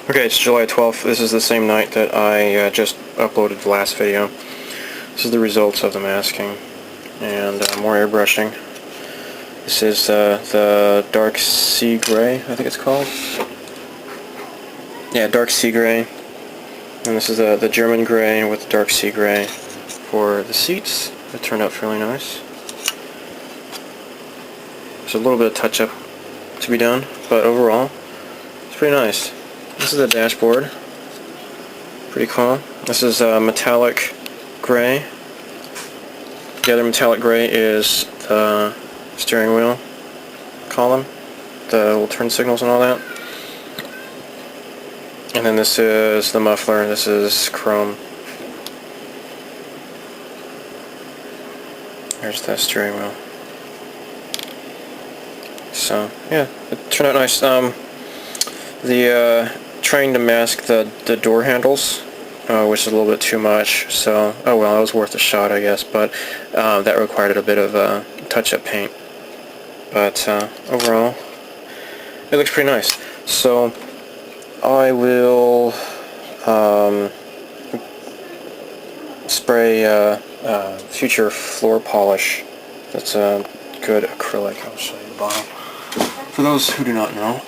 Okay, it's July 12th. This is the same night that I just uploaded the last video. This is the results of the masking and more airbrushing. This is the dark sea gray, I think it's called. Yeah, dark sea gray. And this is the German gray with dark sea gray for the seats. It turned out fairly nice. There's a little bit of touch-up to be done, but overall, it's pretty nice. This is the dashboard. Pretty cool. This is metallic gray. The other metallic gray is the steering wheel column, the little turn signals and all that. And then this is the muffler. This is chrome. There's the steering wheel. So yeah, it turned out nice. Trying to mask the door handles, which is a little bit too much, so oh well, it was worth a shot, I guess, but that required a bit of touch-up paint. But overall, it looks pretty nice. So I will spray future floor polish. That's a good acrylic. I'll show you the bottom. For those who do not know,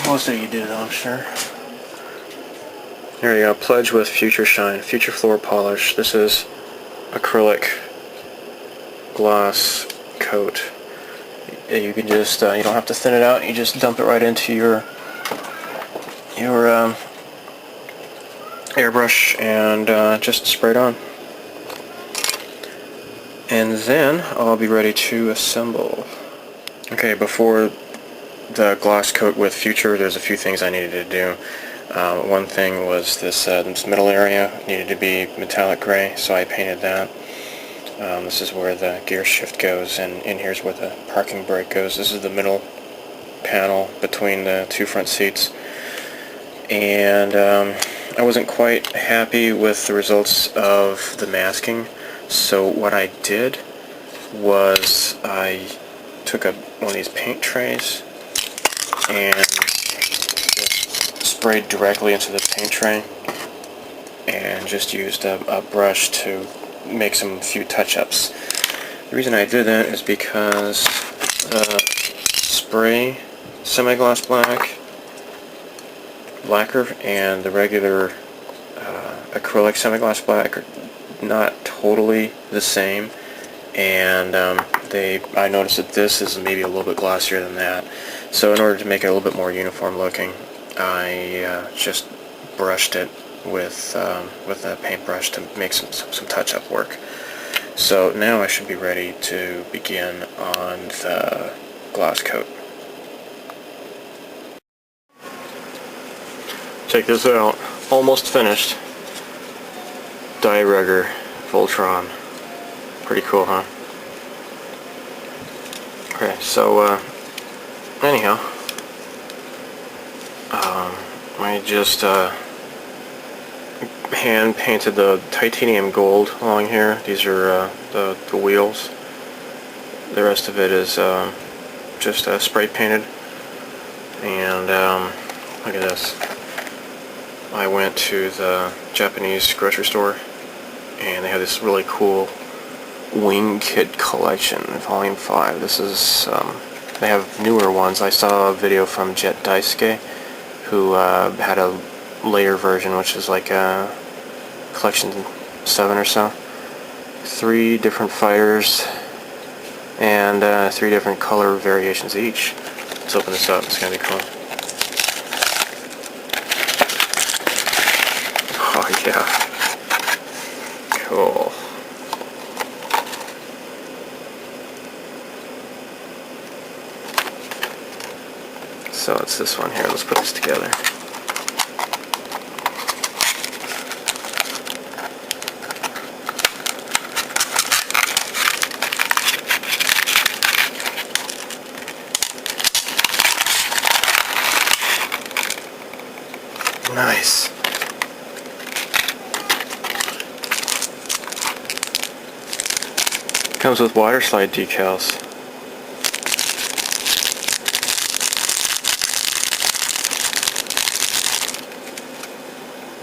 most of you do, though, I'm sure. There you go, Pledge with Future Shine, Future Floor Polish. This is acrylic gloss coat. You can just, you don't have to thin it out, you just dump it right into your airbrush and just spray it on. And then I'll be ready to assemble. Okay, before the gloss coat with Future, there's a few things I needed to do. One thing was this middle area needed to be metallic gray, so I painted that. This is where the gear shift goes, and in here's where the parking brake goes. This is the middle panel between the two front seats. And I wasn't quite happy with the results of the masking, so what I did was I took one of these paint trays and sprayed directly into the paint tray and just used a brush to make some few touch-ups. The reason I did that is because spray semi-gloss lacquer and the regular acrylic semi-gloss black are not totally the same, and I noticed that this is maybe a little bit glossier than that. So in order to make it a little bit more uniform looking, I just brushed it with a paintbrush to make some touch-up work. So now I should be ready to begin on the gloss coat. Check this out. Almost finished. Die-Rugger Voltron. Pretty cool, huh? Okay, so anyhow, I just hand painted the titanium gold along here. These are the wheels. The rest of it is just spray painted. And look at this. I went to the Japanese grocery store, and they have this really cool wing kit collection, volume 5. This is they have newer ones. I saw a video from Jet Daisuke, who had a later version, which is like a collection 7 or so. 3 different fighters and 3 different color variations each. Let's open this up. It's gonna be cool. Oh yeah, cool. So it's this one here. Let's put this together. Nice. Comes with water slide decals.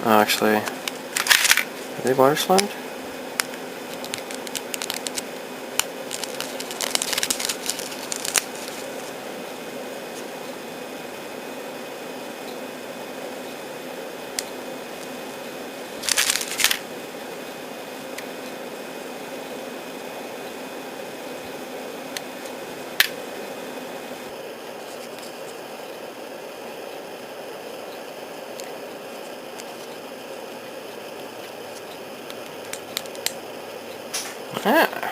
Actually, are they water slimed? Ah.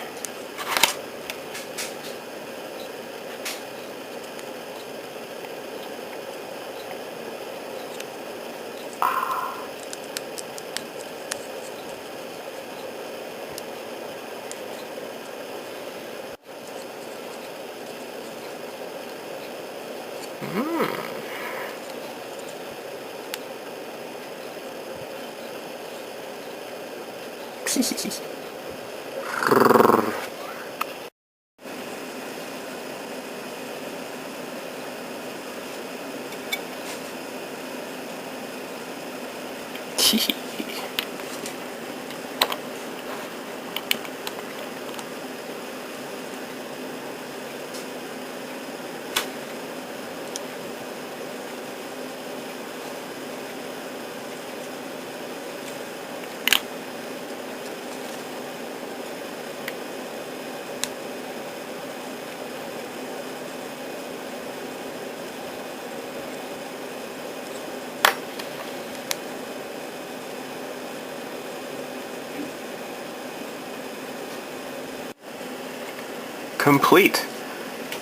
Complete.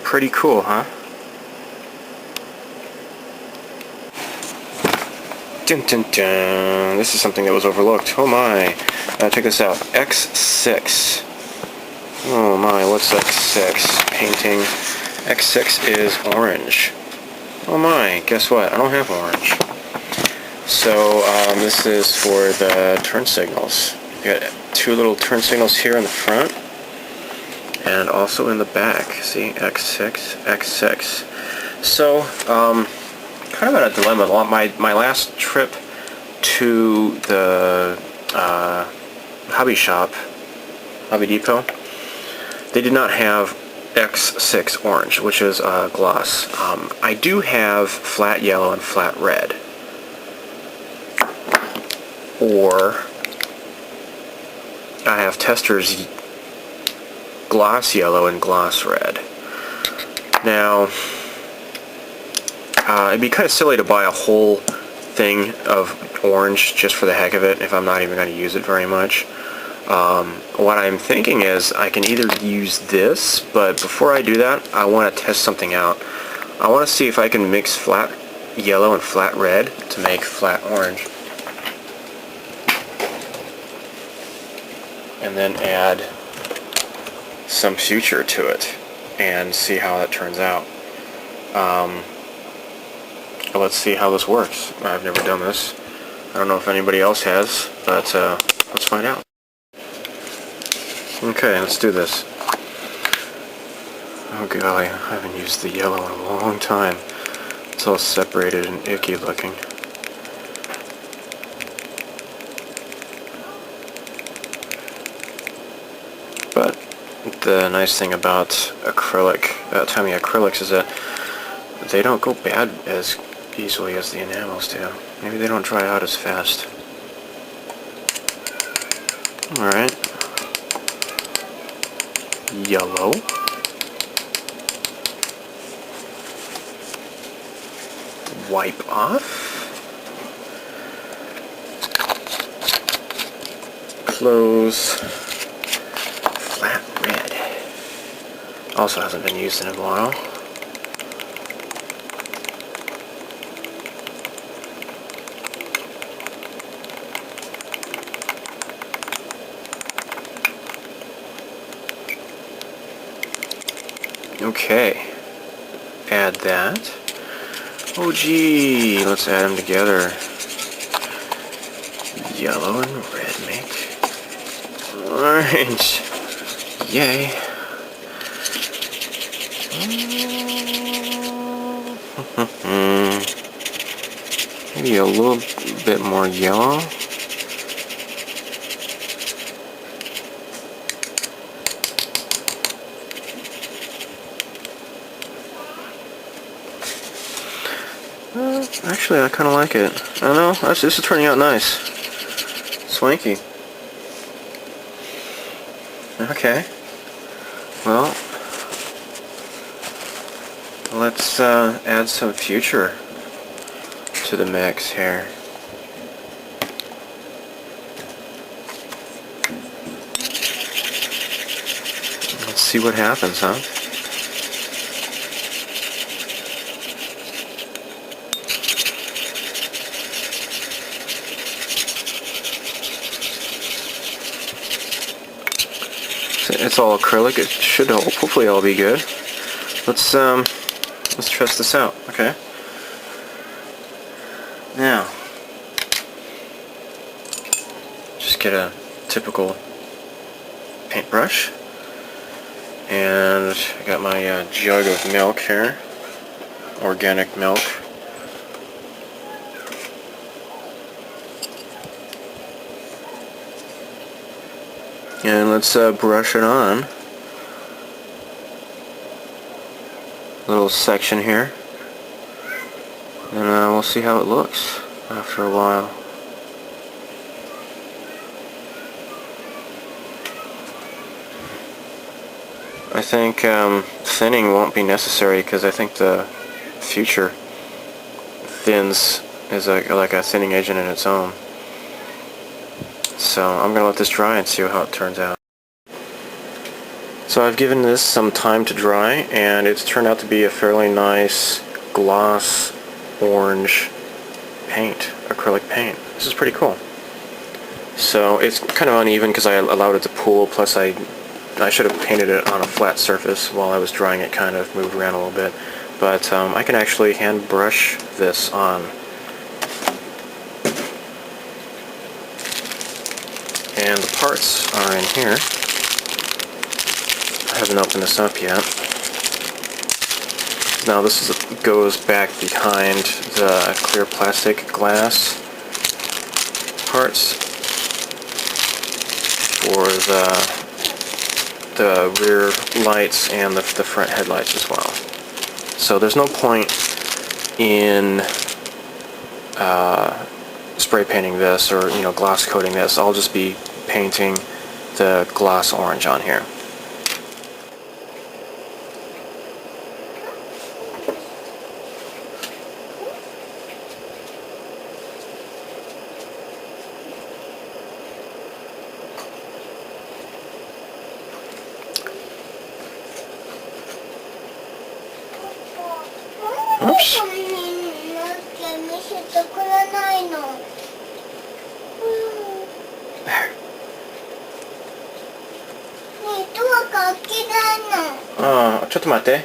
Pretty cool, huh? Dun, dun, dun. This is something that was overlooked. Oh my. Check this out. X6. Oh my, what's X6? Painting. X6 is orange. Oh my, guess what? I don't have orange. So this is for the turn signals. You got two little turn signals here in the front and also in the back. See, X6, X6. So kind of at a dilemma. My last trip to the hobby shop, Hobby Depot, they did not have X6 orange, which is gloss. I do have flat yellow and flat red. Or I have Tester's gloss yellow and gloss red. Now, it'd be kind of silly to buy a whole thing of orange just for the heck of it if I'm not even going to use it very much. What I'm thinking is I can either use this, but before I do that, I want to test something out. I want to see if I can mix flat yellow and flat red to make flat orange. And then add some future to it and see how that turns out. Let's see how this works. I've never done this. I don't know if anybody else has, but let's find out. Okay, let's do this. Oh golly, I haven't used the yellow in a long time. It's all separated and icky looking. But the nice thing about acrylic, Tamiya acrylics, is that they don't go bad as easily as the enamels do. Maybe they don't dry out as fast. Alright. Yellow. Wipe off. Close. Flat red. Also hasn't been used in a while. Okay, add that. Oh gee, let's add them together. Yellow and red make orange. Yay. maybe a little bit more yellow. Actually, I kind of like it. I don't know, this is turning out nice. Swanky. Okay. Well, let's add some future to the mix here. Let's see what happens, huh? It's all acrylic. It should hopefully all be good. Let's test this out. Okay. Now, just get a typical paintbrush, and I got my jug of milk here, organic milk. And let's brush it on. Little section here. And we'll see how it looks after a while. I think thinning won't be necessary because I think the future thins is like a thinning agent in its own. So I'm going to let this dry and see how it turns out. So I've given this some time to dry, and it's turned out to be a fairly nice gloss orange paint, acrylic paint. This is pretty cool. So it's kind of uneven because I allowed it to pool, plus I should have painted it on a flat surface while I was drying it, kind of moved around a little bit. But I can actually hand brush this on. And the parts are in here. I haven't opened this up yet. Now this goes back behind the clear plastic glass parts for the rear lights and the front headlights as well. So there's no point in spray painting this or gloss coating this. I'll just be painting the gloss orange on here. Oops. There. ちょっと待って。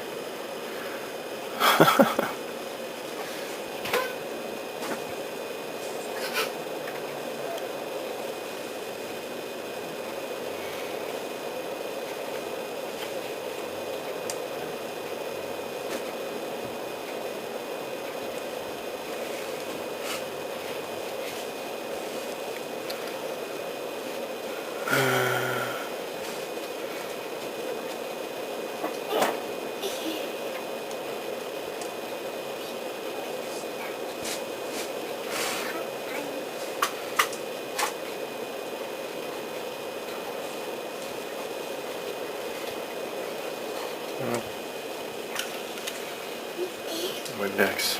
What next?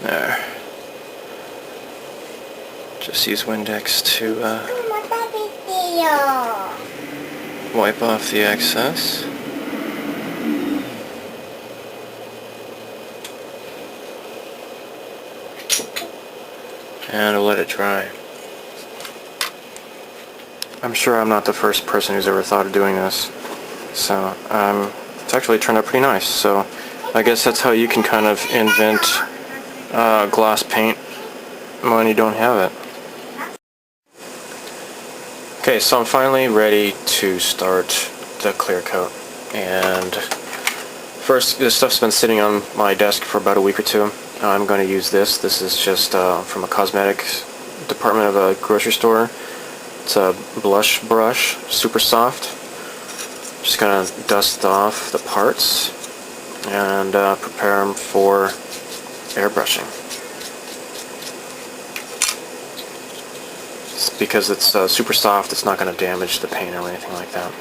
There. Just use Windex to wipe off the excess. And let it dry. I'm sure I'm not the first person who's ever thought of doing this. So, it's actually turned out pretty nice. So, I guess that's how you can kind of invent gloss paint when you don't have it. Okay, so I'm finally ready to start the clear coat. And First, this stuff's been sitting on my desk for about a week or two. I'm going to use this. This is just from a cosmetics department of a grocery store. It's a blush brush, super soft. Just going to dust off the parts and prepare them for airbrushing. Because it's super soft, it's not going to damage the paint or anything like that.